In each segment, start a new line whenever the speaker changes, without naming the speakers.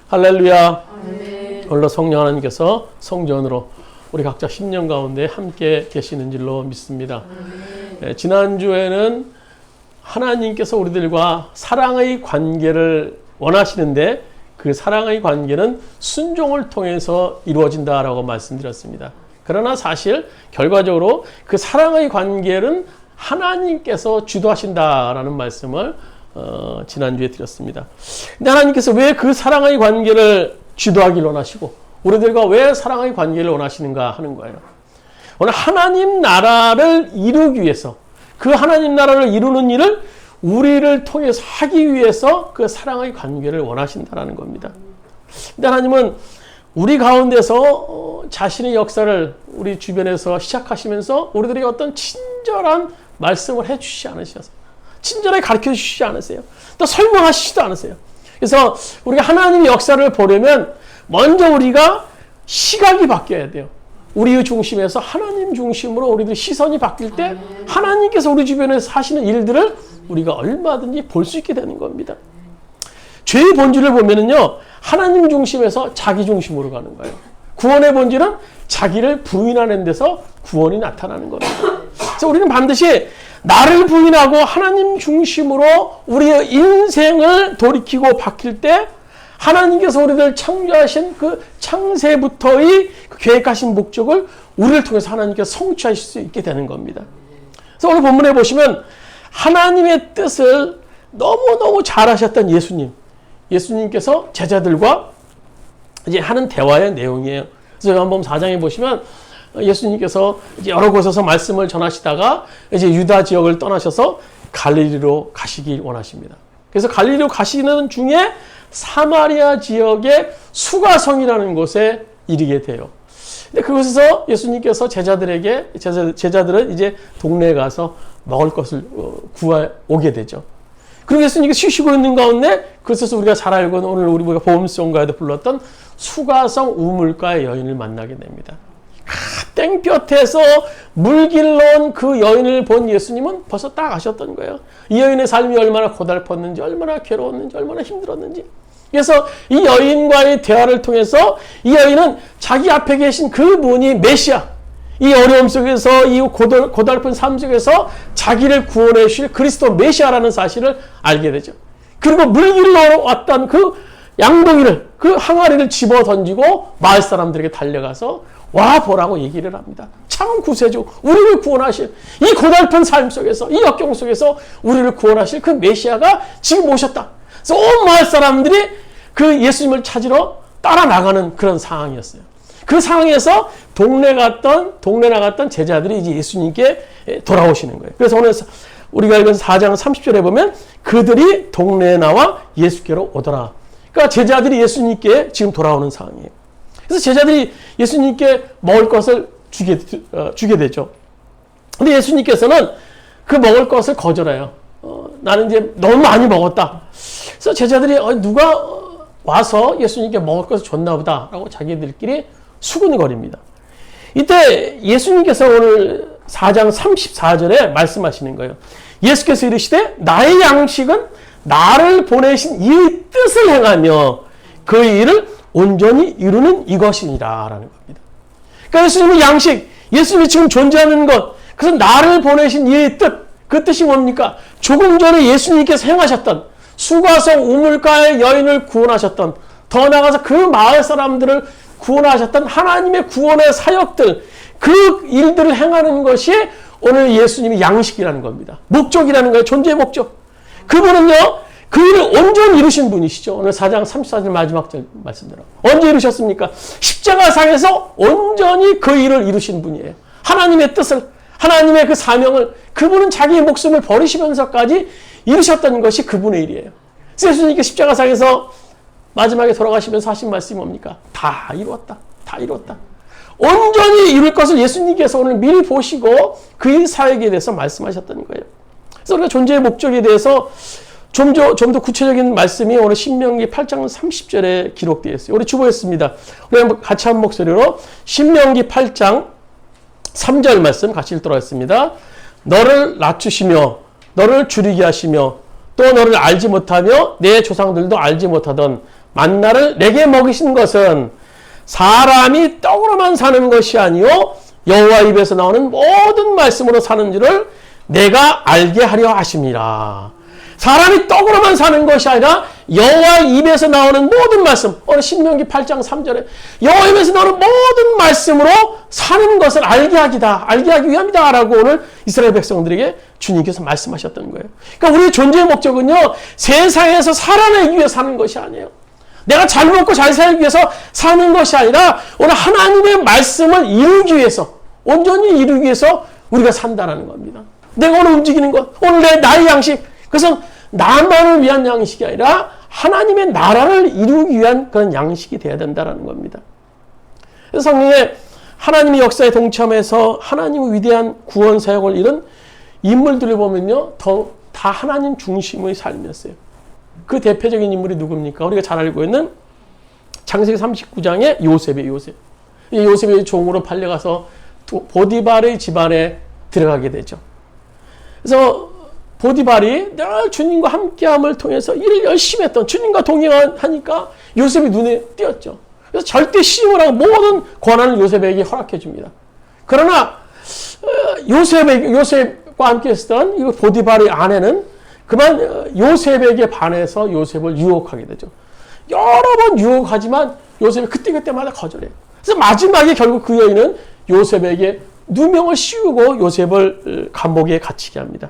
할렐루야.
아멘.
오늘도 성령 하나님께서 성전으로 우리 각자 심령 가운데 함께 계시는 줄로 믿습니다. 지난주에는 하나님께서 우리들과 사랑의 관계를 원하시는데 그 사랑의 관계는 순종을 통해서 이루어진다라고 말씀드렸습니다. 그러나 사실 결과적으로 그 사랑의 관계는 하나님께서 주도하신다라는 말씀을 지난주에 드렸습니다. 근데 하나님께서 왜 그 사랑의 관계를 주도하길 원하시고 우리들과 왜 사랑의 관계를 원하시는가 하는 거예요. 오늘 하나님 나라를 이루기 위해서 그 하나님 나라를 이루는 일을 우리를 통해서 하기 위해서 그 사랑의 관계를 원하신다라는 겁니다. 근데 하나님은 우리 가운데서 자신의 역사를 우리 주변에서 시작하시면서 우리들에게 어떤 친절한 말씀을 해주시지 않으셔서 친절하게 가르쳐 주시지 않으세요. 또 설명하시지도 않으세요. 그래서 우리가 하나님의 역사를 보려면 먼저 우리가 시각이 바뀌어야 돼요. 우리의 중심에서 하나님 중심으로 우리들 시선이 바뀔 때 하나님께서 우리 주변에서 하시는 일들을 우리가 얼마든지 볼 수 있게 되는 겁니다. 죄의 본질을 보면은요, 하나님 중심에서 자기 중심으로 가는 거예요. 구원의 본질은 자기를 부인하는 데서 구원이 나타나는 겁니다. 그래서 우리는 반드시 나를 부인하고 하나님 중심으로 우리의 인생을 돌이키고 바뀔 때 하나님께서 우리를 창조하신 그 창세부터의 그 계획하신 목적을 우리를 통해서 하나님께서 성취하실 수 있게 되는 겁니다. 그래서 오늘 본문에 보시면 하나님의 뜻을 너무너무 잘하셨던 예수님께서 제자들과 이제 하는 대화의 내용이에요. 그래서 요한복음 4장에 보시면 예수님께서 이제 여러 곳에서 말씀을 전하시다가 이제 유다 지역을 떠나셔서 갈릴리로 가시길 원하십니다. 그래서 갈릴리로 가시는 중에 사마리아 지역의 수가성이라는 곳에 이르게 돼요. 근데 그곳에서 예수님께서 제자들은 이제 동네에 가서 먹을 것을 구해 오게 되죠. 그리고 예수님께서 쉬시고 있는 가운데 그래서 우리가 잘 알고 있는 오늘 우리가 보험송가에도 불렀던 수가성 우물가의 여인을 만나게 됩니다. 땡볕에서 물길로 그 여인을 본 예수님은 벌써 딱 아셨던 거예요. 이 여인의 삶이 얼마나 고달팠는지, 얼마나 괴로웠는지, 얼마나 힘들었는지. 그래서 이 여인과의 대화를 통해서 이 여인은 자기 앞에 계신 그분이 메시아, 이 어려움 속에서 이 고달픈 삶 속에서 자기를 구원해 주실 그리스도 메시아라는 사실을 알게 되죠. 그리고 물길로 왔던 그 양동이를, 그 항아리를 집어 던지고 마을 사람들에게 달려가서 와 보라고 얘기를 합니다. 참 구세주, 우리를 구원하실 이 고달픈 삶 속에서, 이 역경 속에서 우리를 구원하실 그 메시아가 지금 오셨다. 그래서 온 마을 사람들이 그 예수님을 찾으러 따라 나가는 그런 상황이었어요. 그 상황에서 동네 나갔던 제자들이 이제 예수님께 돌아오시는 거예요. 그래서 오늘 우리가 읽은 4장 30절에 보면 그들이 동네에 나와 예수께로 오더라. 그러니까 제자들이 예수님께 지금 돌아오는 상황이에요. 그래서 제자들이 예수님께 먹을 것을 주게 되죠. 근데 예수님께서는 그 먹을 것을 거절해요. 나는 이제 너무 많이 먹었다. 그래서 제자들이 누가 와서 예수님께 먹을 것을 줬나 보다 라고 자기들끼리 수군거립니다. 이때 예수님께서 오늘 4장 34절에 말씀하시는 거예요. 예수께서 이르시되 나의 양식은 나를 보내신 이의 뜻을 행하며 그 일을 온전히 이루는 이것이니라 라는 겁니다. 그러니까 예수님의 양식, 예수님이 지금 존재하는 것, 그것은 나를 보내신 이의 뜻, 그 뜻이 뭡니까? 조금 전에 예수님께서 행하셨던 수가성 우물가의 여인을 구원하셨던, 더 나아가서 그 마을 사람들을 구원하셨던 하나님의 구원의 사역들, 그 일들을 행하는 것이 오늘 예수님의 양식이라는 겁니다. 목적이라는 거예요. 존재의 목적. 그분은요, 그 일을 온전히 이루신 분이시죠. 오늘 4장 34절 마지막 절 말씀대로. 언제 이루셨습니까? 십자가상에서 온전히 그 일을 이루신 분이에요. 하나님의 뜻을, 하나님의 그 사명을 그분은 자기의 목숨을 버리시면서까지 이루셨던 것이 그분의 일이에요. 예수님께 십자가상에서 마지막에 돌아가시면서 하신 말씀이 뭡니까? 다 이루었다. 다 이루었다. 온전히 이룰 것을 예수님께서 오늘 미리 보시고 그 일 사역에 대해서 말씀하셨던 거예요. 그래서 우리가 존재의 목적에 대해서 좀 더 구체적인 말씀이 오늘 신명기 8장 30절에 기록되어 있어요. 우리 주보했습니다. 우리 한번 같이 한 목소리로 신명기 8장 3절 말씀 같이 읽도록 하겠습니다. 너를 낮추시며 너를 줄이게 하시며 또 너를 알지 못하며 내 조상들도 알지 못하던 만나를 내게 먹이신 것은 사람이 떡으로만 사는 것이 아니요 여호와 입에서 나오는 모든 말씀으로 사는 줄을 내가 알게 하려 하심이라. 사람이 떡으로만 사는 것이 아니라 여호와 입에서 나오는 모든 말씀, 오늘 신명기 8장 3절에 여호와 입에서 나오는 모든 말씀으로 사는 것을 알게 하기 위함이다 라고 오늘 이스라엘 백성들에게 주님께서 말씀하셨던 거예요. 그러니까 우리의 존재의 목적은요, 세상에서 살아내기 위해 사는 것이 아니에요. 내가 잘 먹고 잘 살기 위해서 사는 것이 아니라 오늘 하나님의 말씀을 이루기 위해서, 온전히 이루기 위해서 우리가 산다는 겁니다. 내가 오늘 움직이는 것, 오늘 나의 양식, 그것은 나만을 위한 양식이 아니라 하나님의 나라를 이루기 위한 그런 양식이 되어야 된다는 겁니다. 그래서 성경에 하나님의 역사에 동참해서 하나님의 위대한 구원 사역을 이룬 인물들을 보면요, 다 하나님 중심의 삶이었어요. 그 대표적인 인물이 누굽니까? 우리가 잘 알고 있는 창세기 39장의 요셉이에요. 요셉의 종으로 팔려가서 보디발의 집안에 들어가게 되죠. 그래서 보디발이 늘 주님과 함께함을 통해서 일을 열심히 했던, 주님과 동행하니까 요셉이 눈에 띄었죠. 그래서 절대 시집을 하고 모든 권한을 요셉에게 허락해 줍니다. 그러나 요셉과 함께 했던 이 보디발의 아내는 그만 요셉에게 반해서 요셉을 유혹하게 되죠. 여러 번 유혹하지만 요셉이 그때마다 거절해요. 그래서 마지막에 결국 그 여인은 요셉에게 누명을 씌우고 요셉을 감옥에 갇히게 합니다.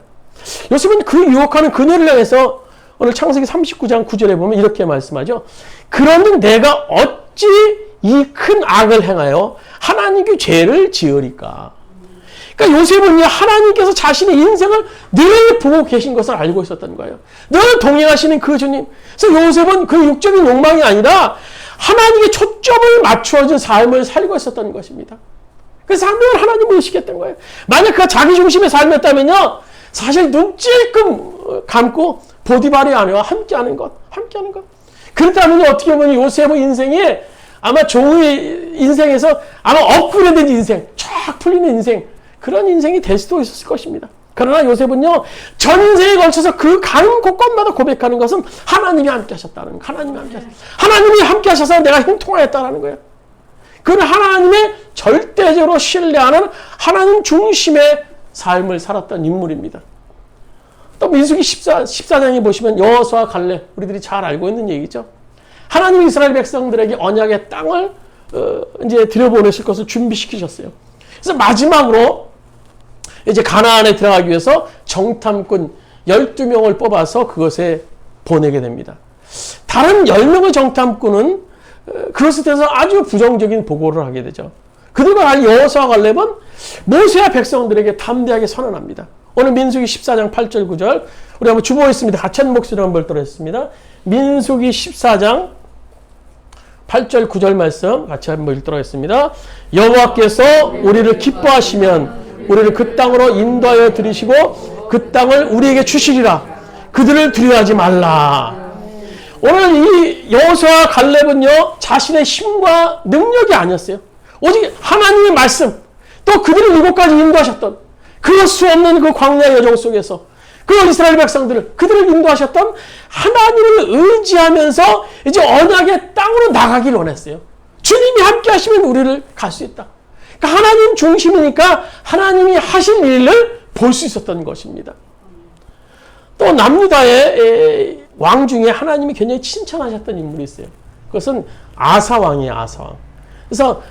요셉은 그 유혹하는 그녀를 향해서 오늘 창세기 39장 9절에 보면 이렇게 말씀하죠. 그런데 내가 어찌 이 큰 악을 행하여 하나님께 죄를 지으리까. 그러니까 요셉은요, 하나님께서 자신의 인생을 늘 보고 계신 것을 알고 있었던 거예요. 늘 동행하시는 그 주님. 그래서 요셉은 그 육적인 욕망이 아니라 하나님께 초점을 맞추어진 삶을 살고 있었던 것입니다. 그래서 항상 하나님을 의식했던 거예요. 만약 그가 자기 중심의 삶이었다면요, 사실 눈 찔끔 감고 보디발의 아내와 함께하는 것. 그렇다면 어떻게 보면 요셉의 인생이 아마 종의 인생에서 아마 업그레이드된 인생, 쫙 풀리는 인생, 그런 인생이 될 수도 있었을 것입니다. 그러나 요셉은요, 전 인생에 걸쳐서 그 가는 곳곳마다 고백하는 것은 하나님이 함께 하셨다는 거예요. 하나님이 함께 하셔서 내가 형통하였다는 거예요. 그는 하나님의 절대적으로 신뢰하는 하나님 중심의 삶을 살았던 인물입니다. 또 민수기 14장에 보시면 여호수아 갈렙, 우리들이 잘 알고 있는 얘기죠. 하나님 이스라엘 백성들에게 언약의 땅을 이제 들여보내실 것을 준비시키셨어요. 그래서 마지막으로 이제 가나안에 들어가기 위해서 정탐꾼 12명을 뽑아서 그것에 보내게 됩니다. 다른 10명의 정탐꾼은 그것에 대해서 아주 부정적인 보고를 하게 되죠. 그들과 달리 여호수아 갈렙은 모세와 백성들에게 담대하게 선언합니다. 오늘 민수기 14장 8절 9절 우리 한번 주보했습니다. 같이 한 목소리로 한번 읽도록 민수기 14장 8절 9절 말씀 같이 한번 읽도록 하겠습니다. 여호와께서 우리를 기뻐하시면 우리를 그 땅으로 인도하여 들이시고 그 땅을 우리에게 주시리라. 그들을 두려워하지 말라. 오늘 이 여호수아 갈렙은요, 자신의 힘과 능력이 아니었어요. 오직 하나님의 말씀, 또 그들을 이곳까지 인도하셨던 그 수 없는 그 광야의 여정 속에서 그 이스라엘 백성들을, 그들을 인도하셨던 하나님을 의지하면서 이제 언약의 땅으로 나가기를 원했어요. 주님이 함께 하시면 우리를 갈 수 있다. 그러니까 하나님 중심이니까 하나님이 하신 일을 볼 수 있었던 것입니다. 또 남유다의 왕 중에 하나님이 굉장히 칭찬하셨던 인물이 있어요. 그것은 아사왕이에요. 아사왕. 그래서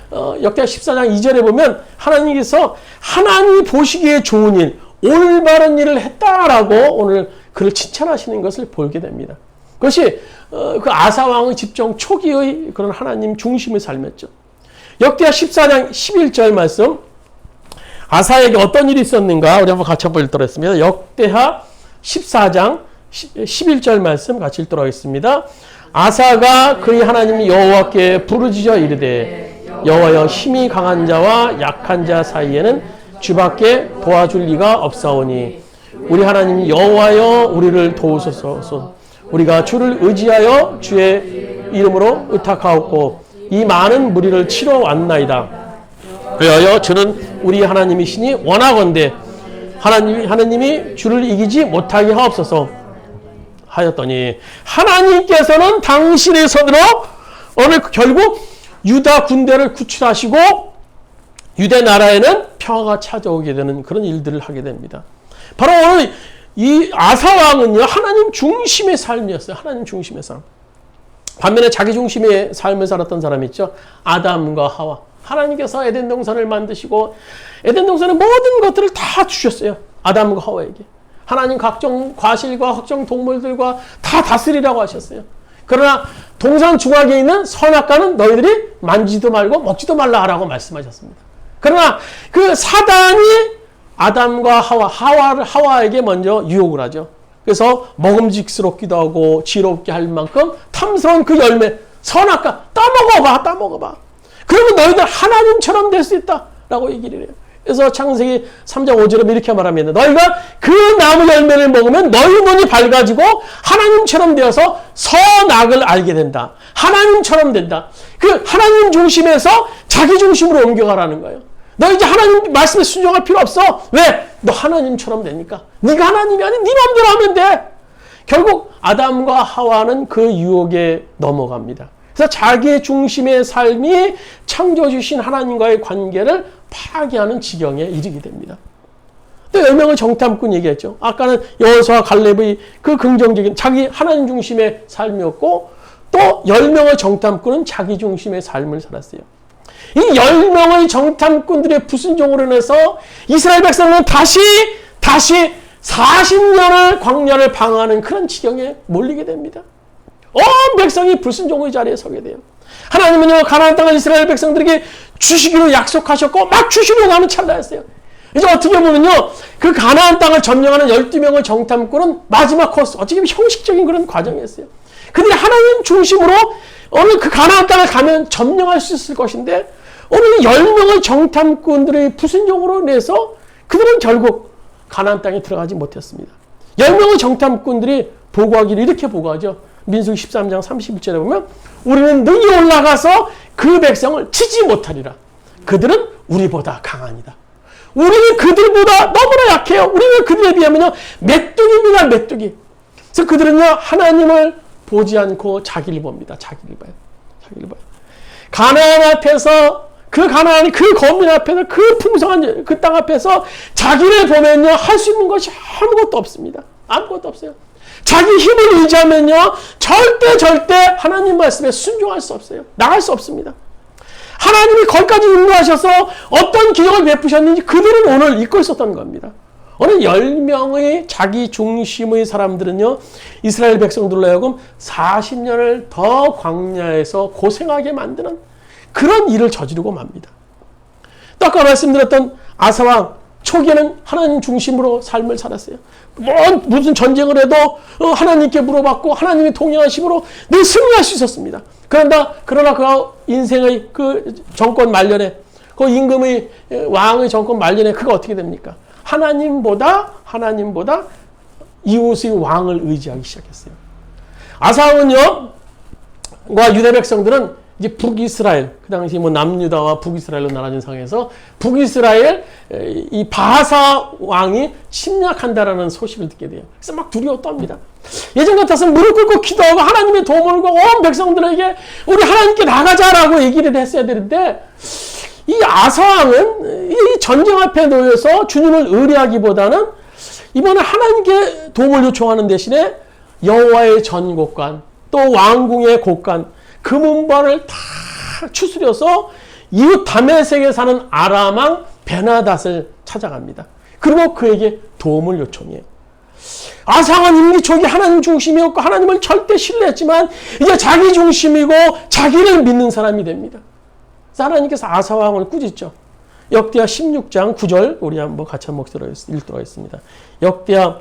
역대하 14장 2절에 보면 하나님께서 하나님이 보시기에 좋은 일, 올바른 일을 했다라고 오늘 그를 칭찬하시는 것을 보게 됩니다. 그것이 그 아사왕의 집정 초기의 그런 하나님 중심의 삶이었죠. 역대하 14장 11절 말씀, 아사에게 어떤 일이 있었는가 우리 한번 같이 한번 읽도록 하겠습니다. 역대하 14장 11절 말씀 같이 읽도록 하겠습니다. 아사가 그의 하나님 여호와께 부르짖어 이르되 여호와여, 힘이 강한 자와 약한 자 사이에는 주밖에 도와줄 리가 없사오니 우리 하나님 여호와여, 우리를 도우소서. 우리가 주를 의지하여 주의 이름으로 의탁하옵고 이 많은 무리를 치러 왔나이다. 그리하여 주는 우리 하나님이시니 원하건대 하나님이 주를 이기지 못하게 하옵소서 하였더니 하나님께서는 당신의 손으로 오늘 결국 유다 군대를 구출하시고 유대 나라에는 평화가 찾아오게 되는 그런 일들을 하게 됩니다. 바로 오늘 이 아사 왕은요, 하나님 중심의 삶이었어요. 하나님 중심의 삶. 반면에 자기 중심의 삶을 살았던 사람이 있죠. 아담과 하와. 하나님께서 에덴 동산을 만드시고 에덴 동산의 모든 것들을 다 주셨어요. 아담과 하와에게. 하나님 각종 과실과 각종 동물들과 다 다스리라고 하셨어요. 그러나 동산 중앙에 있는 선악과는 너희들이 만지도 말고 먹지도 말라라고 말씀하셨습니다. 그러나 그 사단이 아담과 하와에게 먼저 유혹을 하죠. 그래서 먹음직스럽기도 하고 지롭게 할 만큼 탐스러운 그 열매, 선악과 따먹어봐. 그러면 너희들 하나님처럼 될 수 있다라고 얘기를 해요. 그래서 창세기 3장 5절에 이렇게 말합니다. 너희가 그 나무 열매를 먹으면 너희 눈이 밝아지고 하나님처럼 되어서 선악을 알게 된다. 하나님처럼 된다. 그 하나님 중심에서 자기 중심으로 옮겨가라는 거예요. 너 이제 하나님 말씀에 순종할 필요 없어. 왜? 너 하나님처럼 되니까. 네가 하나님이 아닌 네 마음대로 하면 돼. 결국 아담과 하와는 그 유혹에 넘어갑니다. 그래서 자기 중심의 삶이 창조주신 하나님과의 관계를 파괴하는 지경에 이르게 됩니다. 또 10명의 정탐꾼 얘기했죠. 아까는 여호수아와 갈렙의 그 긍정적인 자기 하나님 중심의 삶이었고 또 10명의 정탐꾼은 자기 중심의 삶을 살았어요. 이 10명의 정탐꾼들의 불순종으로 인해서 이스라엘 백성은 다시 40년을 광야를 방황하는 그런 지경에 몰리게 됩니다. 온 백성이 불순종의 자리에 서게 돼요. 하나님은요, 가나안 땅을 이스라엘 백성들에게 주시기로 약속하셨고 막 주시려고 하는 찰나였어요. 이제 어떻게 보면요, 그 가나안 땅을 점령하는 12명의 정탐꾼은 마지막 코스, 어떻게 보면 형식적인 그런 과정이었어요. 그들이 하나님 중심으로 어느 그 가나안 땅을 가면 점령할 수 있을 것인데 오늘 10명의 정탐꾼들의 불순종으로 인해서 그들은 결국 가나안 땅에 들어가지 못했습니다. 10명의 정탐꾼들이 보고하기를 이렇게 보고하죠. 민수기 13장 31절에 보면 우리는 능히 올라가서 그 백성을 치지 못하리라. 그들은 우리보다 강하니다. 우리는 그들보다 너무나 약해요. 우리는 그들에 비하면 메뚜기입니다. 메뚜기. 그래서 그들은요, 하나님을 보지 않고 자기를 봅니다. 자기를 봐요. 가나안 앞에서 그 가나안이 그 거민 앞에서 그 풍성한 그 땅 앞에서 자기를 보면요, 할 수 있는 것이 아무것도 없습니다. 아무것도 없어요. 자기 힘을 의지하면요, 절대 하나님 말씀에 순종할 수 없어요. 나갈 수 없습니다. 하나님이 거기까지 인도하셔서 어떤 기적을 베푸셨는지 그들은 오늘 잊고 있었던 겁니다. 오늘 10명의 자기 중심의 사람들은요, 이스라엘 백성들로 하여금 40년을 더 광야에서 고생하게 만드는 그런 일을 저지르고 맙니다. 또 아까 말씀드렸던 아사왕, 초기에는 하나님 중심으로 삶을 살았어요. 무슨 전쟁을 해도 하나님께 물어봤고 하나님이 통행하심으로 늘 승리할 수 있었습니다. 그러나 그 인생의 그 정권 말년에, 그 임금의 왕의 정권 말년에 그가 어떻게 됩니까? 하나님보다 이웃의 왕을 의지하기 시작했어요. 아사왕은요, 과 유대 백성들은 이제 북이스라엘, 그 당시 남유다와 북이스라엘로 나눠진 상황에서 북이스라엘 이 바사 왕이 침략한다라는 소식을 듣게 돼요. 그래서 막 두려워 떱니다. 예전 같았으면 무릎 꿇고 기도하고 하나님의 도움을 구하고 온 백성들에게 우리 하나님께 나가자라고 얘기를 했어야 되는데, 이 아사왕은 이 전쟁 앞에 놓여서 주님을 의뢰하기보다는 이번에 하나님께 도움을 요청하는 대신에 여호와의 전곡관, 또 왕궁의 곡관, 그 문벌을 다 추스려서 이웃 다메섹에 사는 아람왕 베나닷을 찾아갑니다. 그리고 그에게 도움을 요청해요. 아사왕은 임기 초기 하나님 중심이었고 하나님을 절대 신뢰했지만 이제 자기 중심이고 자기를 믿는 사람이 됩니다. 그래서 하나님께서 아사왕을 꾸짖죠. 역대하 16장 9절 우리 한번 같이 한번 읽도록 하겠습니다. 역대하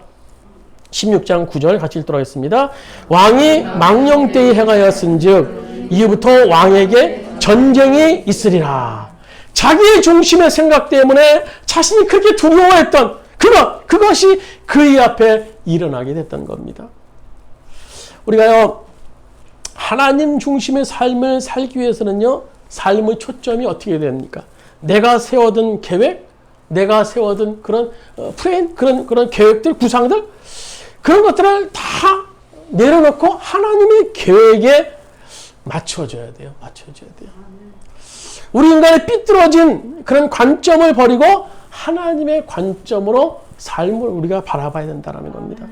16장 9절 같이 읽도록 하겠습니다. 왕이 망령 때에 행하였은즉 이후부터 왕에게 전쟁이 있으리라. 자기의 중심의 생각 때문에 자신이 그렇게 두려워했던 그것이 그의 앞에 일어나게 됐던 겁니다. 우리가요, 하나님 중심의 삶을 살기 위해서는요, 삶의 초점이 어떻게 됩니까? 내가 세워둔 계획, 내가 세워둔 그런 플랜, 그런 계획들, 구상들, 그런 것들을 다 내려놓고 하나님의 계획에 맞춰줘야 돼요. 맞춰줘야 돼요. 우리 인간의 삐뚤어진 그런 관점을 버리고 하나님의 관점으로 삶을 우리가 바라봐야 된다는 겁니다.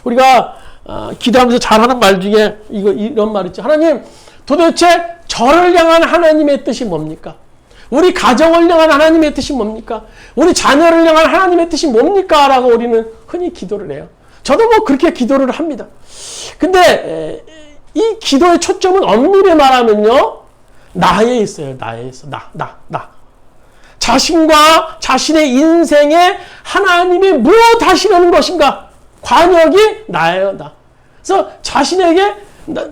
우리가 기도하면서 잘하는 말 중에 이런 말 있죠. 하나님, 도대체 저를 향한 하나님의 뜻이 뭡니까? 우리 가정을 향한 하나님의 뜻이 뭡니까? 우리 자녀를 향한 하나님의 뜻이 뭡니까? 라고 우리는 흔히 기도를 해요. 저도 뭐 그렇게 기도를 합니다. 근데 이 기도의 초점은 엄밀히 말하면요, 나에 있어요. 나에 있어. 나. 자신과 자신의 인생에 하나님이 무엇 하시려는 것인가? 관역이 나예요. 나. 그래서 자신에게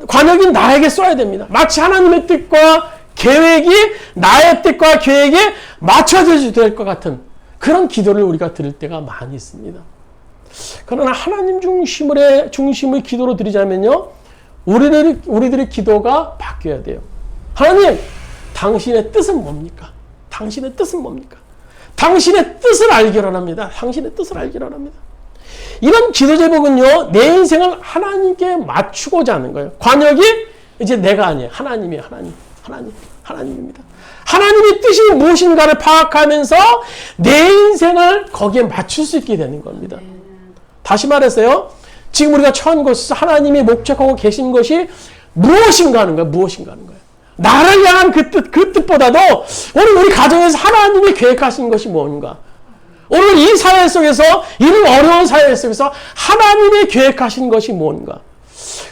관역이 나에게 써야 됩니다. 마치 하나님의 뜻과 계획이 나의 뜻과 계획에 맞춰져야 될 것 같은 그런 기도를 우리가 드릴 때가 많이 있습니다. 그러나 하나님 중심의 기도로 드리자면요, 우리들의 기도가 바뀌어야 돼요. 하나님, 당신의 뜻은 뭡니까? 당신의 뜻은 뭡니까? 당신의 뜻을 알기로 합니다. 당신의 뜻을 알기로 합니다. 이런 기도 제목은요, 내 인생을 하나님께 맞추고자 하는 거예요. 관역이 이제 내가 아니에요. 하나님이에요. 하나님입니다. 하나님의 뜻이 무엇인가를 파악하면서 내 인생을 거기에 맞출 수 있게 되는 겁니다. 다시 말해서요, 지금 우리가 처한 곳에서 하나님이 목적하고 계신 것이 무엇인가 하는 거예요. 무엇인가 하는 거예요. 나를 향한 그 뜻보다도 오늘 우리 가정에서 하나님이 계획하신 것이 뭔가. 오늘 이 사회 속에서, 이런 어려운 사회 속에서 하나님이 계획하신 것이 뭔가.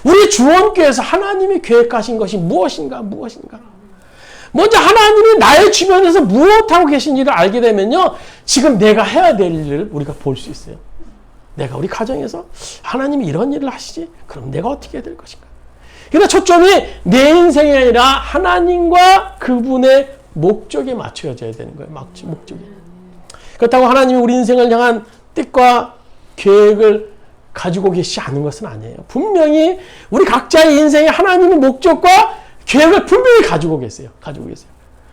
우리 주원교회에서 하나님이 계획하신 것이 무엇인가. 먼저 하나님이 나의 주변에서 무엇하고 계신지를 알게 되면요, 지금 내가 해야 될 일을 우리가 볼 수 있어요. 내가 우리 가정에서 하나님이 이런 일을 하시지? 그럼 내가 어떻게 해야 될 것인가? 그러나 초점이 내 인생이 아니라 하나님과 그분의 목적에 맞춰져야 되는 거예요. 목적이. 그렇다고 하나님이 우리 인생을 향한 뜻과 계획을 가지고 계시지 않은 것은 아니에요. 분명히 우리 각자의 인생에 하나님의 목적과 계획을 분명히 가지고 계세요.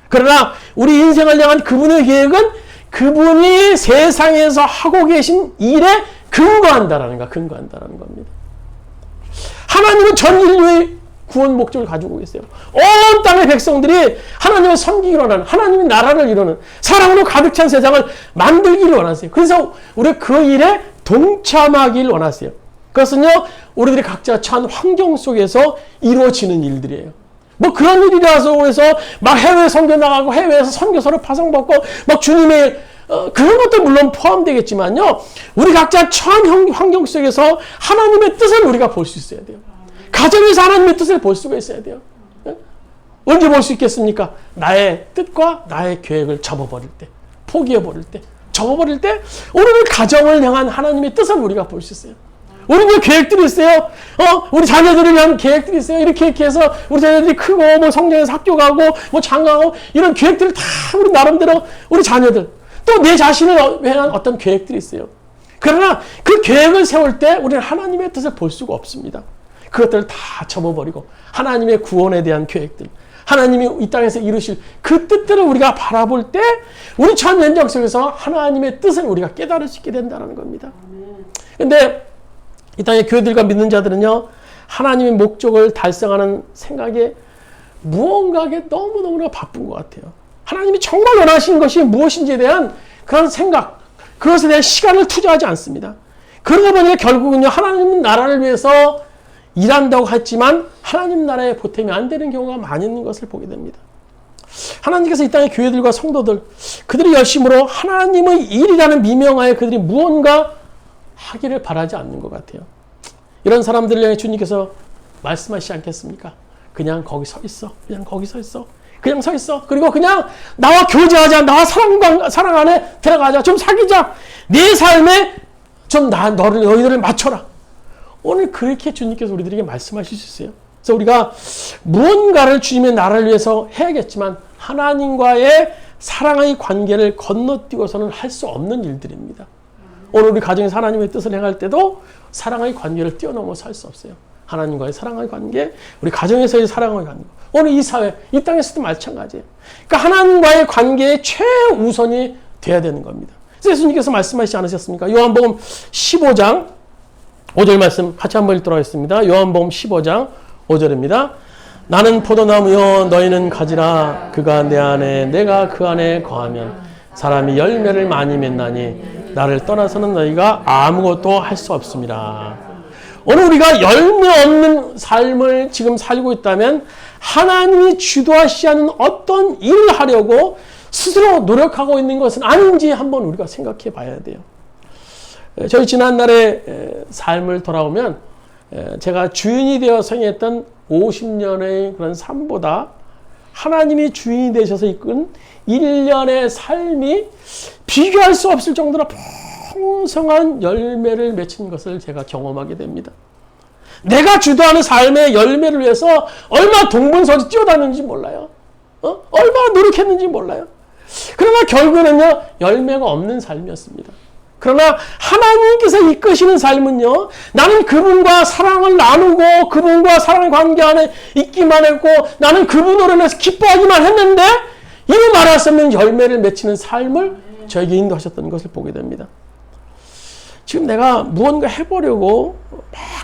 그러나 우리 인생을 향한 그분의 계획은 그분이 세상에서 하고 계신 일에 근거한다라는 겁니다. 하나님은 전 인류의 구원 목적을 가지고 계세요. 온 땅의 백성들이 하나님을 섬기기로 하는, 하나님의 나라를 이루는, 사랑으로 가득 찬 세상을 만들기를 원하세요. 그래서 우리가 그 일에 동참하기를 원하세요. 그것은요, 우리들이 각자 처한 환경 속에서 이루어지는 일들이에요. 뭐 그런 일이라서 해서 막 해외 선교 나가고 해외에서 선교사로 파송받고 막 주님의 그런 것도 물론 포함되겠지만요, 우리 각자 처한 환경 속에서 하나님의 뜻을 우리가 볼 수 있어야 돼요. 가정에서 하나님의 뜻을 볼 수가 있어야 돼요. 언제 볼 수 있겠습니까? 나의 뜻과 나의 계획을 접어버릴 때, 포기해버릴 때, 접어버릴 때, 오늘 가정을 향한 하나님의 뜻을 우리가 볼 수 있어요. 우리는 계획들이 있어요. 우리 자녀들을 위한 계획들이 있어요. 이렇게 해서 우리 자녀들이 크고, 뭐 성장해서 학교 가고, 뭐 장가가고, 이런 계획들을 다 우리 나름대로, 우리 자녀들, 또 내 자신을 위한 어떤 계획들이 있어요. 그러나 그 계획을 세울 때 우리는 하나님의 뜻을 볼 수가 없습니다. 그것들을 다 접어버리고 하나님의 구원에 대한 계획들, 하나님이 이 땅에서 이루실 그 뜻들을 우리가 바라볼 때 우리 전 현장 속에서 하나님의 뜻을 우리가 깨달을 수 있게 된다는 겁니다. 그런데 이 땅의 교회들과 믿는 자들은요, 하나님의 목적을 달성하는 생각에 무언가에 너무너무나 바쁜 것 같아요. 하나님이 정말 원하시는 것이 무엇인지에 대한 그런 생각, 그것에 대한 시간을 투자하지 않습니다. 그러다 보니까 결국은요, 하나님 나라를 위해서 일한다고 했지만 하나님 나라에 보탬이 안 되는 경우가 많이 있는 것을 보게 됩니다. 하나님께서 이 땅의 교회들과 성도들, 그들이 열심으로 하나님의 일이라는 미명하에 그들이 무언가 하기를 바라지 않는 것 같아요. 이런 사람들을 향해 주님께서 말씀하시지 않겠습니까? 그냥 거기 서 있어. 그냥 거기 서 있어. 그냥 서 있어. 그리고 그냥 나와 교제하자. 나와 사랑 안에 들어가자. 좀 사귀자. 내 삶에 좀 너희들을 맞춰라. 오늘 그렇게 주님께서 우리들에게 말씀하실 수 있어요. 그래서 우리가 무언가를 주님의 나라를 위해서 해야겠지만 하나님과의 사랑의 관계를 건너뛰고서는 할 수 없는 일들입니다. 오늘 우리 가정에서 하나님의 뜻을 행할 때도 사랑의 관계를 뛰어넘어서 할 수 없어요. 하나님과의 사랑의 관계, 우리 가정에서의 사랑의 관계, 오늘 이 사회, 이 땅에서도 마찬가지예요. 그러니까 하나님과의 관계의 최우선이 돼야 되는 겁니다. 그래서 예수님께서 말씀하시지 않으셨습니까? 요한복음 15장 5절 말씀 같이 한번 읽도록 하겠습니다. 요한복음 15장 5절입니다. 나는 포도나무요 너희는 가지라. 그가 내 안에 내가 그 안에 거하면 사람이 열매를 많이 맺나니 나를 떠나서는 너희가 아무것도 할 수 없습니다. 오늘 우리가 열매 없는 삶을 지금 살고 있다면 하나님이 주도하시지 않는 어떤 일을 하려고 스스로 노력하고 있는 것은 아닌지 한번 우리가 생각해 봐야 돼요. 저희 지난날의 삶을 돌아오면 제가 주인이 되어 성했던 50년의 그런 삶보다 하나님이 주인이 되셔서 이끈 1년의 삶이 비교할 수 없을 정도로 풍성한 열매를 맺힌 것을 제가 경험하게 됩니다. 내가 주도하는 삶의 열매를 위해서 얼마나 동분서지 뛰어다녔는지 몰라요. 얼마나 노력했는지 몰라요. 그러나 결국에는요, 열매가 없는 삶이었습니다. 그러나 하나님께서 이끄시는 삶은요, 나는 그분과 사랑을 나누고 그분과 사랑의 관계 안에 있기만 했고 나는 그분으로 인해서 기뻐하기만 했는데 이루 말할 수 없는 열매를 맺히는 삶을 저에게 인도하셨던 것을 보게 됩니다. 지금 내가 무언가 해보려고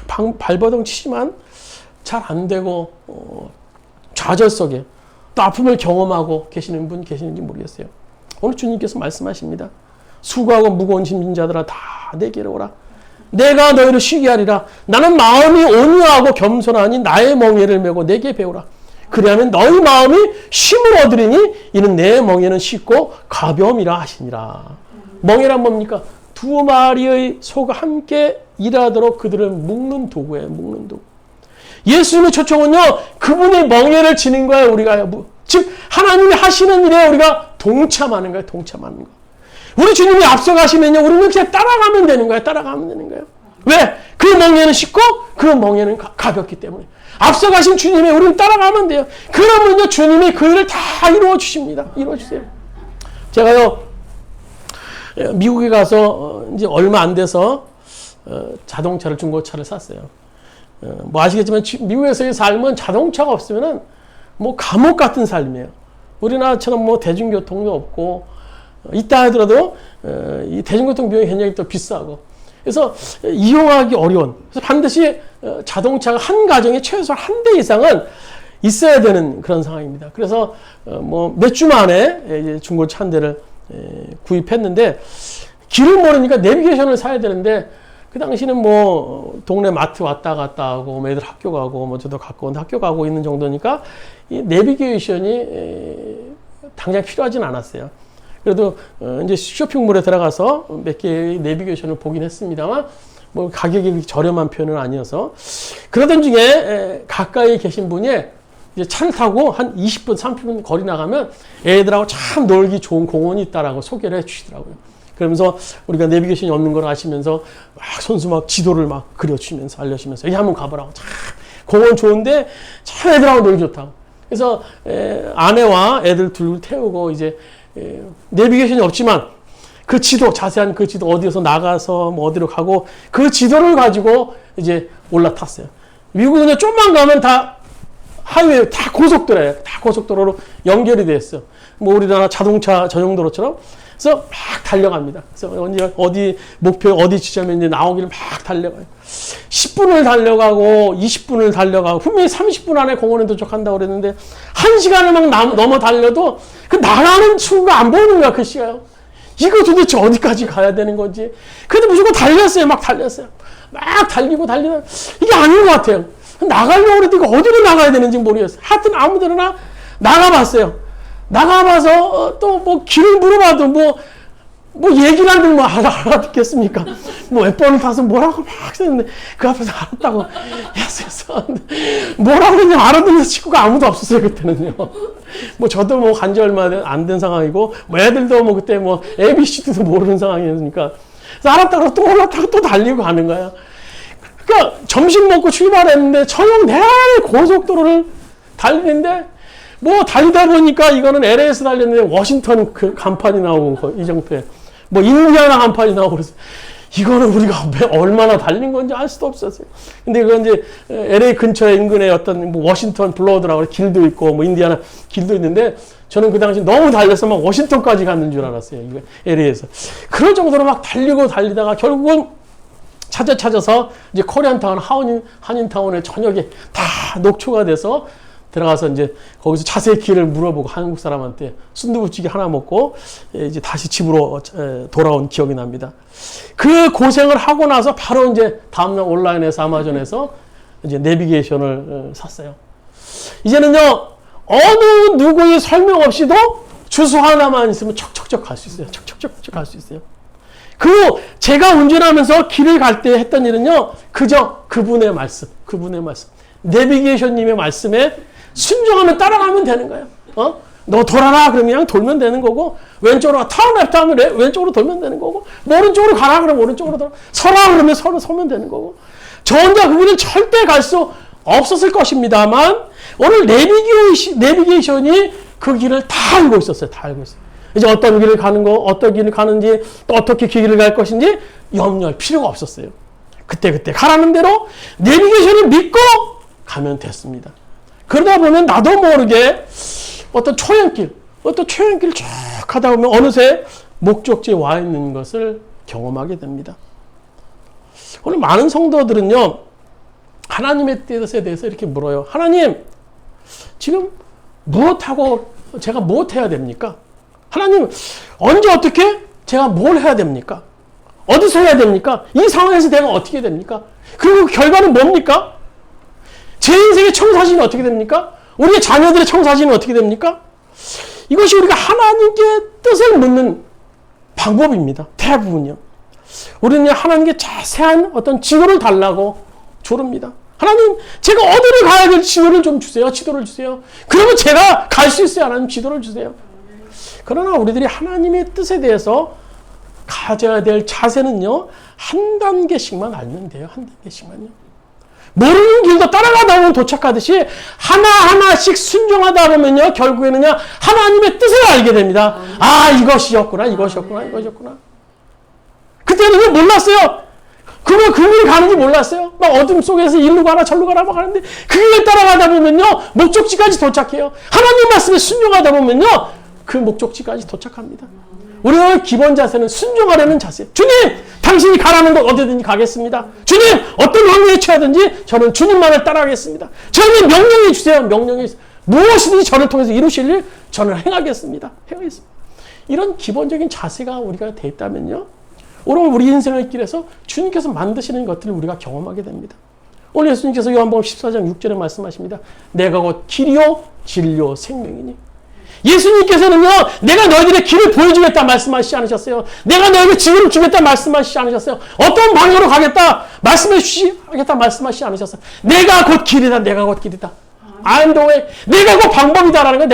막 발버둥 치지만 잘 안 되고 좌절 속에 또 아픔을 경험하고 계시는 분 계시는지 모르겠어요. 오늘 주님께서 말씀하십니다. 수고하고 무거운 짐진 자들아 다 내게로 오라. 내가 너희를 쉬게 하리라. 나는 마음이 온유하고 겸손하니 나의 멍에를 메고 내게 배우라. 그리하면 너희 마음이 쉼을 얻으리니 이는 내 멍에는 쉽고 가벼움이라 하시니라. 멍에란 뭡니까? 두 마리의 소가 함께 일하도록 그들을 묶는 도구예요. 묶는 도구. 예수님의 초청은요, 그분의 멍에를 지는 거예요. 우리가 즉 하나님이 하시는 일에 우리가 동참하는 거예요. 동참하는 거. 우리 주님이 앞서가시면요, 우리는 그냥 따라가면 되는 거예요. 따라가면 되는 거예요. 왜? 그 멍에는 쉽고 그 멍에는 가볍기 때문에. 앞서가신 주님이 우리는 따라가면 돼요. 그러면요, 주님이 그 일을 다 이루어 주십니다. 이루어 주세요. 제가요, 미국에 가서 이제 얼마 안 돼서 자동차를, 중고차를 샀어요. 뭐 아시겠지만 미국에서의 삶은 자동차가 없으면은 뭐 감옥 같은 삶이에요. 우리나라처럼 뭐 대중교통도 없고 있다 하더라도 이 대중교통 비용이 굉장히 또 비싸고 그래서 이용하기 어려운. 그래서 반드시 자동차가 한 가정에 최소한 한 대 이상은 있어야 되는 그런 상황입니다. 그래서 뭐 몇 주 만에 중고차 한 대를 구입했는데 길을 모르니까 내비게이션을 사야 되는데 그 당시는 뭐 동네 마트 왔다 갔다 하고 애들 학교 가고 뭐 저도 가까운 학교 가고 있는 정도니까 이 내비게이션이 당장 필요하진 않았어요. 그래도 이제 쇼핑몰에 들어가서 몇 개의 내비게이션을 보긴 했습니다만 뭐 가격이 저렴한 편은 아니어서 그러던 중에 가까이 계신 분이 이제 차를 타고 한 20분, 30분 거리 나가면 애들하고 참 놀기 좋은 공원이 있다라고 소개를 해 주시더라고요. 그러면서 우리가 내비게이션이 없는 걸 아시면서 막 손수 막 지도를 막 그려주시면서 알려주시면서 여기 한번 가보라고. 참 공원 좋은데 참 애들하고 놀기 좋다고. 그래서 아내와 애들 둘 태우고 이제 내비게이션이 없지만 그 지도, 자세한 그 지도 어디에서 나가서 뭐 어디로 가고 그 지도를 가지고 이제 올라탔어요. 미국은 좀만 가면 다 하이웨이, 다 고속도로예요. 다 고속도로로 연결이 돼 있어. 뭐 우리나라 자동차 전용도로처럼. 그래서 막 달려갑니다. 그래서 어디 목표 어디 지점에 이제 나오기를 막 달려가요. 10분을 달려가고 20분을 달려가고 분명히 30분 안에 공원에 도착한다고 그랬는데 1시간을 막 넘어 달려도 그 나가는 친구가 안 보이는 거야. 그 시간요. 이거 도대체 어디까지 가야 되는 건지. 근데 무조건 달렸어요. 막 달렸어요. 막 달리고 달리다 이게 아닌 것 같아요. 나가려고 그래도 이거 어디로 나가야 되는지 모르겠어요. 하여튼 아무 데나 나가봤어요. 나가봐서 또 뭐 길을 물어봐도 뭐 얘기를 안 들으면 알아듣겠습니까? 뭐 몇 번을 타서 뭐라고 막 했는데 그 앞에서 알았다고 했어요. 뭐라고 했냐면 알아듣는 친구가 아무도 없었어요. 그때는요. 뭐 저도 뭐 간지 얼마 안 된 상황이고 뭐 애들도 뭐 그때 뭐 ABC도 모르는 상황이었으니까 그래서 알았다고 또 올라타고 또 달리고 가는 거야. 그러니까 점심 먹고 출발했는데 저녁 내내 고속도로를 달리는데 뭐 달리다 보니까 이거는 LA에서 달렸는데 워싱턴 그 간판이 나오고 이 정도에 뭐 인디아나 간판이 나오고 그래서 이거는 우리가 얼마나 달린 건지 알 수도 없었어요. 근데 그건 이제 LA 근처에 인근에 어떤 뭐 워싱턴 블로드라고 길도 있고 뭐 인디아나 길도 있는데 저는 그 당시 너무 달려서 막 워싱턴까지 갔는 줄 알았어요. 이거 LA에서. 그럴 정도로 막 달리고 달리다가 결국은 찾아서 이제 코리안타운, 한인타운의 저녁에 다 녹초가 돼서 들어가서 이제 거기서 자세히 길을 물어보고 한국 사람한테 순두부찌개 하나 먹고 이제 다시 집으로 돌아온 기억이 납니다. 그 고생을 하고 나서 바로 이제 다음날 온라인에서 아마존에서 이제 내비게이션을 샀어요. 이제는요, 어느 누구의 설명 없이도 주소 하나만 있으면 척척척 갈 수 있어요. 척척척 갈 수 있어요. 그리고 제가 운전하면서 길을 갈 때 했던 일은요, 그저 그분의 말씀. 내비게이션님의 말씀에 순종하면 따라가면 되는 거예요. 너 돌아라 그러면 그냥 돌면 되는 거고, 왼쪽으로 턴랩 하면 왼쪽으로 돌면 되는 거고, 오른쪽으로 가라 그러면 오른쪽으로 돌아, 서라 그러면 서면 되는 거고. 저 혼자 그 길은 절대 갈 수 없었을 것입니다만, 오늘 내비게이션이 그 길을 다 알고 있었어요. 다 알고 있어요. 이제 어떤 길을 가는 거, 어떤 길을 가는지, 또 어떻게 길을 갈 것인지 염려할 필요가 없었어요. 그때 가라는 대로 내비게이션을 믿고 가면 됐습니다. 그러다 보면 나도 모르게 어떤 초행길 쭉 가다 보면 어느새 목적지에 와 있는 것을 경험하게 됩니다. 오늘 많은 성도들은요, 하나님의 뜻에 대해서 이렇게 물어요. 하나님, 지금 제가 무엇해야 됩니까? 하나님, 언제 어떻게 제가 뭘 해야 됩니까? 어디서 해야 됩니까? 이 상황에서 내가 어떻게 됩니까? 그리고 결과는 뭡니까? 제 인생의 청사진이 어떻게 됩니까? 우리의 자녀들의 청사진은 어떻게 됩니까? 이것이 우리가 하나님께 뜻을 묻는 방법입니다. 대부분요. 우리는 하나님께 자세한 어떤 지도를 달라고 조릅니다. 하나님, 제가 어디를 가야 될 지도를 좀 주세요. 지도를 주세요. 그러면 제가 갈 수 있어요. 하나님, 지도를 주세요. 그러나 우리들이 하나님의 뜻에 대해서 가져야 될 자세는요, 한 단계씩만 알면 돼요. 한 단계씩만요. 모르는 길도 따라가다 보면 도착하듯이 하나하나씩 순종하다 보면요, 결국에는요, 하나님의 뜻을 알게 됩니다. 아, 이것이었구나. 그때는 몰랐어요. 그 길을 가는지 몰랐어요. 막 어둠 속에서 일로 가라 절로 가라 막 하는데 그 길을 따라가다 보면요, 목적지까지 도착해요. 하나님 말씀에 순종하다 보면요, 그 목적지까지 도착합니다. 우리의 기본 자세는 순종하려는 자세. 주님, 당신이 가라는 곳 어디든지 가겠습니다. 주님, 어떤 환경에 처하든지 저는 주님만을 따라가겠습니다. 저에게 명령해 주세요. 무엇이든지 저를 통해서 이루실 일 저는 행하겠습니다. 이런 기본적인 자세가 우리가 돼 있다면요, 오늘 우리 인생의 길에서 주님께서 만드시는 것들을 우리가 경험하게 됩니다. 오늘 예수님께서 요한복음 14장 6절에 말씀하십니다. 내가 곧 길이요 진리요 생명이니. 예수님께서는요, 내가 너희들의 길을 보여주겠다 말씀하시지 않으셨어요. 내가 너희에게 지혜를 주겠다 말씀하시지 않으셨어요. 어떤 방향으로 가겠다 말씀하시겠다 말씀하시지 않으셨어요. 내가 곧 길이다. I'm the way. 내가 곧 방법이다라는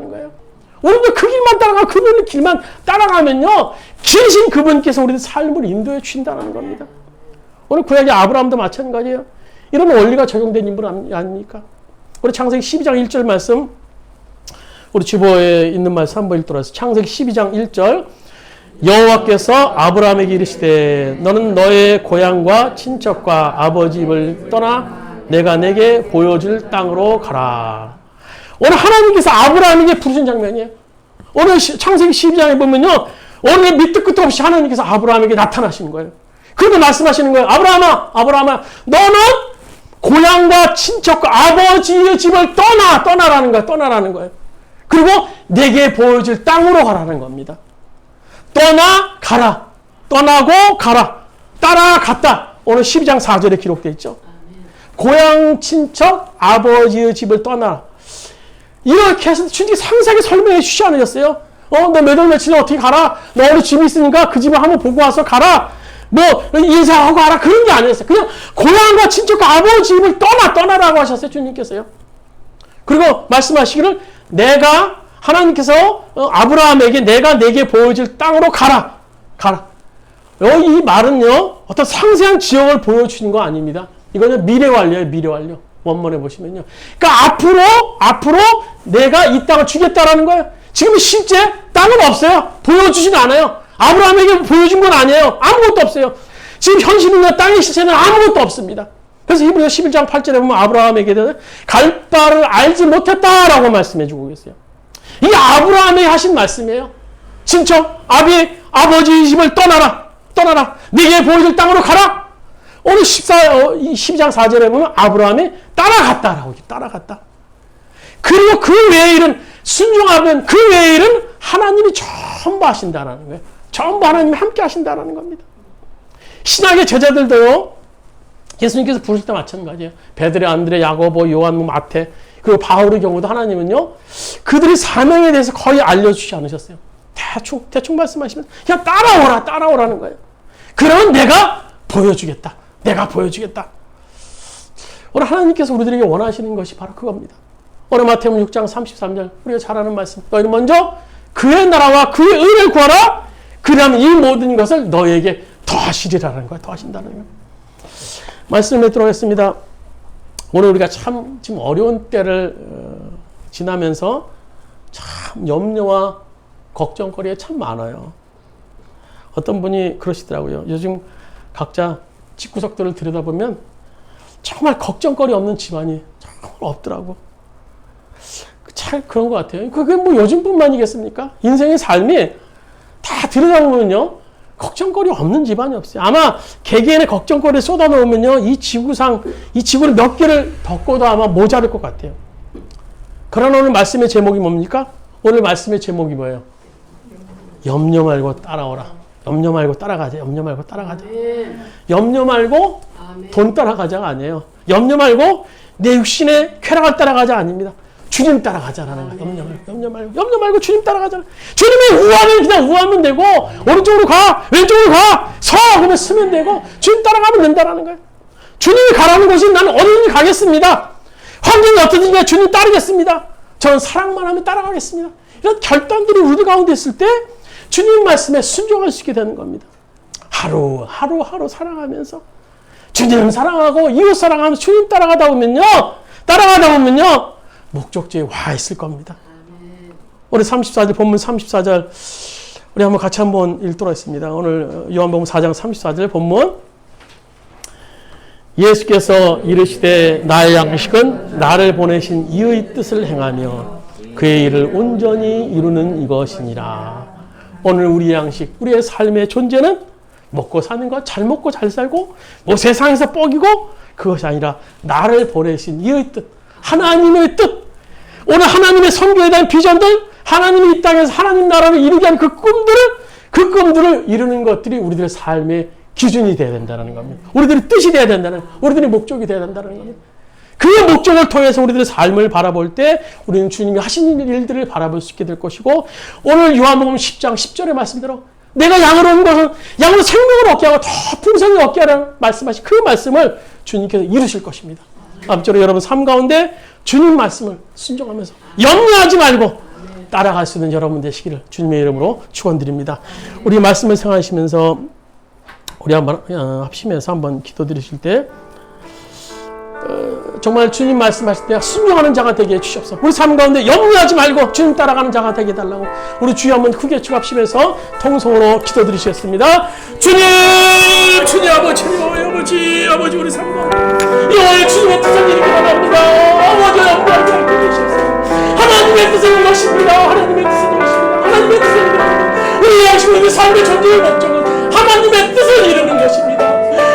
거예요. 오늘도 그 길만 따라가, 그분의 길만 따라가면요, 길이신 그분께서 우리의 삶을 인도해 주신다는 겁니다. 오늘 구약의 아브라함도 마찬가지예요. 이런 원리가 적용된 인물 아닙니까? 우리 창세기 12장 1절 말씀, 우리 주보에 있는 말씀 한번 읽도록 하겠습니다. 창세기 12장 1절. 여호와께서 아브라함에게 이르시되 너는 너의 고향과 친척과 아버지 집을 떠나 내가 내게 보여줄 땅으로 가라. 오늘 하나님께서 아브라함에게 부르신 장면이에요. 오늘 창세기 12장에 보면요, 오늘 밑도 끝도 없이 하나님께서 아브라함에게 나타나시는 거예요. 그리고 말씀하시는 거예요. 아브라함아, 너는 고향과 친척과 아버지의 집을 떠나라는 거예요. 그리고 내게 보여줄 땅으로 가라는 겁니다. 떠나고 가라. 따라갔다. 오늘 12장 4절에 기록되어 있죠. 고향, 친척, 아버지의 집을 떠나라. 이렇게 해서 주님이 상세하게 설명해 주시지 않으셨어요? 너 몇 월 며칠에 어떻게 가라? 너 어디 집이 있으니까 그 집을 한번 보고 와서 가라. 인사하고 가라. 그런 게 아니었어요. 그냥 고향과 친척과 아버지 집을 떠나라고 하셨어요. 주님께서요. 그리고 말씀하시기를 하나님께서 아브라함에게 내가 내게 보여줄 땅으로 가라. 이 말은요, 어떤 상세한 지역을 보여주는 거 아닙니다. 이거는 미래 완료. 원문에 보시면요. 그러니까 앞으로 내가 이 땅을 주겠다라는 거예요. 지금 실제 땅은 없어요. 보여주진 않아요. 아브라함에게 보여준 건 아니에요. 아무것도 없어요. 지금 현실이나 땅의 실체는 아무것도 없습니다. 그래서 히브리서 11장 8절에 보면 아브라함에게 갈 바를 알지 못했다라고 말씀해 주고 계세요. 이게 아브라함에게 하신 말씀이에요. 친척, 아버지 집을 떠나라. 내게 보여줄 땅으로 가라. 오늘 12장 4절에 보면 아브라함이 따라갔다라고 따라갔다. 그리고 그 외의 일은 순종하면 그 외의 일은 하나님이 전부 하신다라는 거예요. 전부 하나님이 함께 하신다라는 겁니다. 신약의 제자들도요. 예수님께서 부르실 때 마찬가지예요. 베드레, 안드레, 야고보, 요한, 마태 그리고 바울의 경우도 하나님은요. 그들의 사명에 대해서 거의 알려주지 않으셨어요. 대충 말씀하시면 그냥 따라오라는 거예요. 그러면 내가 보여주겠다. 오늘 하나님께서 우리들에게 원하시는 것이 바로 그겁니다. 오늘 마태복음 6장 33절 우리가 잘 아는 말씀. 너희는 먼저 그의 나라와 그의 의를 구하라. 그러면 이 모든 것을 너희에게 더하시리라는 거예요. 더하신다는 거예요. 말씀을 맺도록 하겠습니다. 오늘 우리가 참 지금 어려운 때를 지나면서 참 염려와 걱정거리가 참 많아요. 어떤 분이 그러시더라고요. 요즘 각자 집구석들을 들여다보면 정말 걱정거리 없는 집안이 정말 없더라고. 잘 그런 것 같아요. 그게 뭐 요즘뿐만이겠습니까? 인생의 삶이 다 들여다보면요. 걱정거리 없는 집안이 없어요. 아마 개개인의 걱정거리를 쏟아놓으면요. 이 지구를 몇 개를 덮고도 아마 모자랄 것 같아요. 그러나 오늘 말씀의 제목이 뭡니까? 오늘 말씀의 제목이 뭐예요? 염려 말고 따라오라. 염려 말고 따라가자. 염려 말고 돈 따라가자가 아니에요. 염려 말고 내 육신의 쾌락을 따라가자 아닙니다. 주님 따라가자라는 거예요. 염려 말고 주님 따라가자. 주님의 우하면 그냥 우하면 되고 오른쪽으로 가, 왼쪽으로 가, 서 그러면 서면 되고 주님 따라가면 된다라는 거예요. 주님이 가라는 곳이 나는 어디든지 가겠습니다. 환경이 어떻든지 내가 주님 따르겠습니다. 저는 사랑만 하면 따라가겠습니다. 이런 결단들이 우리 가운데 있을 때 주님 말씀에 순종할 수 있게 되는 겁니다. 하루 사랑하면서 주님 사랑하고 이웃 사랑하면서 주님 따라가다 보면요. 목적지에 와 있을 겁니다. 오늘 34절 본문 34절 우리 한번 같이 한번 읽도록 하겠습니다. 오늘 요한복음 4장 34절 본문 예수께서 이르시되 나의 양식은 나를 보내신 이의 뜻을 행하며 그의 일을 온전히 이루는 이것이니라. 오늘 우리의 양식, 우리의 삶의 존재는 먹고 사는 것, 잘 먹고 잘 살고 뭐 세상에서 뻐기고 그것이 아니라 나를 보내신 이의 뜻, 하나님의 뜻, 오늘 하나님의 선교에 대한 비전들, 하나님이 이 땅에서 하나님 나라를 이루게 한 그 꿈들을 이루는 것들이 우리들의 삶의 기준이 되어야 된다는 겁니다. 우리들의 뜻이 되어야 된다는, 우리들의 목적이 되어야 된다는 겁니다. 그 목적을 통해서 우리들의 삶을 바라볼 때 우리는 주님이 하신 일들을 바라볼 수 있게 될 것이고 오늘 요한복음 10장 10절의 말씀대로 내가 양으로 온 것은 양으로 생명을 얻게 하고 더 풍성히 얻게 하라는 말씀하신 그 말씀을 주님께서 이루실 것입니다. 앞으로 여러분 삶 가운데 주님 말씀을 순종하면서 염려하지 말고 따라갈 수 있는 여러분 되시기를 주님의 이름으로 축원드립니다. 우리 말씀을 생각하시면서 우리 한번 합심해서 한번 기도드리실 때 정말 주님 말씀하실 때 순종하는 자가 되게 해주시옵소서. 우리 삶 가운데 염려하지 말고 주님 따라가는 자가 되게 해달라고 우리 주여 한번 크게 축합심해서 통성으로 기도드리셨습니다. 주님 아버지 우리 삶 가운데 여호와의 주님의 뜻을 이루기 원합니다. 아버지 염려하지 않게 해주시옵소서. 하나님의 뜻을 이루십니다. 하나님의 뜻을 이루십니다. 우리의 양식은 우리 삶의 존재의 목적은 하나님의 뜻을 이루는 것입니다.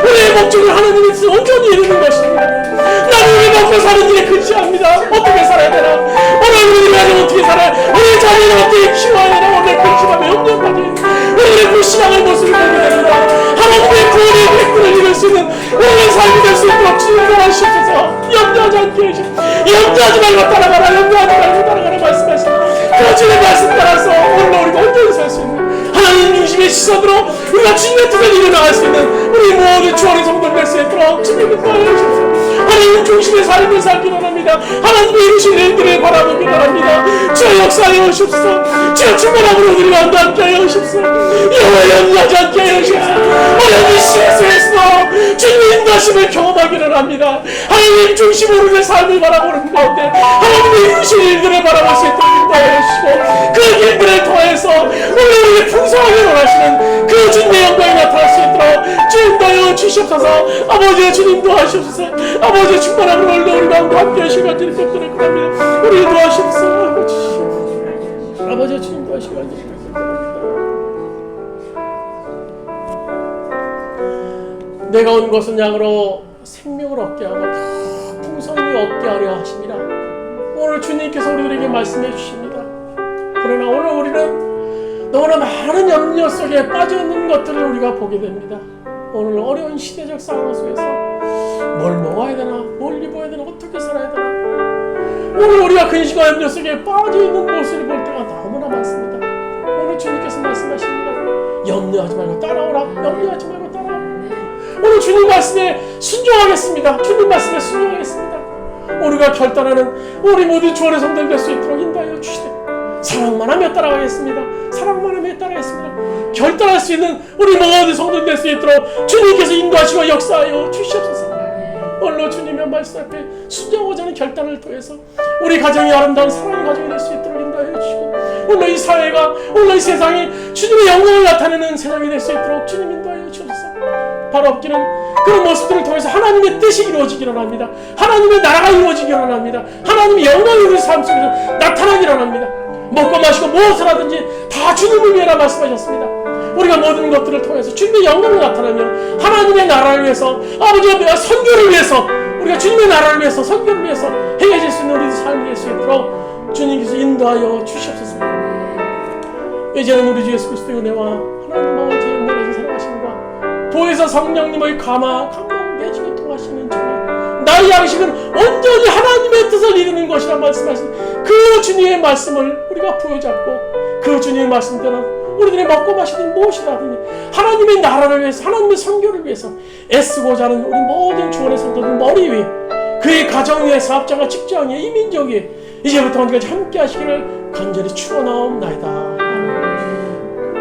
우리의 목적은 하나님의 뜻을 온전히 이루는 것입니다. 나는 우리 먹고 사는 일에 근시합니다. 어떻게 살아야 되나? 오늘 우리 가정 어떻게 살아야? 우리 자녀를 어떻게 키워야 되나? 오늘 근심하며 염려까지 우리의 불신앙의 모습을 보게 됩니다. 하나님의 구원의 백분을 이룰 수 있는 우리의 삶이 될 수 있도록 주님 도와주셔서 염려하지 않게 해주시옵소서. 염려하지 말고 따라가라 말씀하십니다. 그 주님의 말씀 따라서 오늘 우리가 온전히 살 수 있는 하나님 중심의 시선으로 우리가 주님의 뜻을 이루어나갈 수 있는 우리 모든 주원의 성도들 될 수 있도록 주님을 도와주십시오. 하나님 중심의 삶을 살기 원합니다. 하나님의 이루신 일들을 바라보기 원합니다. 주여 역사하여 오십시오. 주여 충만함으로 우리가 함께 하여 오십시오. 여호와 염려하지 않게 하여 오십시오. 하나님 실수에서도 주님의 인도하심을 경험하기를 합니다. 하나님 중심으로 우리의 삶을 바라보는 가운데 하나님의 이루신 일들을 바라볼 수 있도록 인도하여 주시고 그 길들을 통해서 우리를 풍성하게 원하시는 그 주님의 영광이 나타날 수 있도록 주님 도와여 주시옵소서. 아버지 주님 도와주옵소서. 아버지 충만함으로 우리가 함께 하시고 간절히 돕도록 합니다. 우리 도와주옵소서. 아버지 주님 도와주시고 간절히 돕도록 합니다. 내가 온 것은 양으로 생명을 얻게 하고 더 풍성히 얻게 하려 하십니다. 오늘 주님께서 우리들에게 말씀해 주십니다. 그러나 오늘 우리는 너무나 많은 염려 속에 빠져있는 것들을 우리가 보게 됩니다. 오늘 어려운 시대적 상황 속에서 뭘 먹어야 되나, 뭘 입어야 되나, 어떻게 살아야 되나, 오늘 우리가 근심과 염려 속에 빠져있는 모습을 볼 때가 너무나 많습니다. 오늘 주님께서 말씀하십니다. 염려하지 말고 따라오라. 염려하지 말고 따라오라. 오늘 주님 말씀에 순종하겠습니다. 주님 말씀에 순종하겠습니다. 우리가 결단하는 우리 모두 주원의 성도들 될 수 있도록 인도하여 주시되 사랑만 하며 따라가겠습니다. 사랑만 하며 따라가겠습니다. 결단할 수 있는 우리 모든 성도들 될 수 있도록 주님께서 인도하시고 역사하여 주시옵소서. 오늘 주님의 말씀 앞에 순종하고자 하는 결단을 통해서 우리 가정이 아름다운 사랑의 가정이 될 수 있도록 인도하여 주시고, 오늘 이 사회가, 오늘 이 세상이 주님의 영광을 나타내는 세상이 될 수 있도록 주님 인도하여 주옵소서. 바로 없기는 그런 모습들을 통해서 하나님의 뜻이 이루어지기를 합니다. 하나님의 나라가 이루어지기를 합니다. 하나님의 영광이 우리 삶 속에서 나타나기를 합니다. 먹고 마시고 무엇을 하든지 다 주님을 위해라 말씀하셨습니다. 우리가 모든 것들을 통해서 주님의 영광을 나타내며 하나님의 나라를 위해서, 아버지의 선교를 위해서, 우리가 주님의 나라를 위해서, 선교를 위해서 행해질 수 있는 우리 삶이 될 수 있도록 주님께서 인도하여 주시옵소서. 이제는 우리 주 예수 그리스도의 은혜와 하나님 아버지의 은혜가 사랑하심과 보혜사 성령님의 감동 내주에 통하시는 중에 나의 양식은 온전히 하나님의 뜻을 이루는 것이라 말씀하신 그 주님의 말씀을 우리가 부여잡고 그 주님의 말씀대로 우리들이 먹고 마시는 무엇이라 하더니 하나님의 나라를 위해서, 하나님의 선교를 위해서 애쓰고자 하는 우리 모든 주원의 성도들 머리 위에, 그의 가정 위에, 사업장과 직장 위에, 이민족 위에 이제부터 언제까지 함께 하시기를 간절히 축원하옵나이다.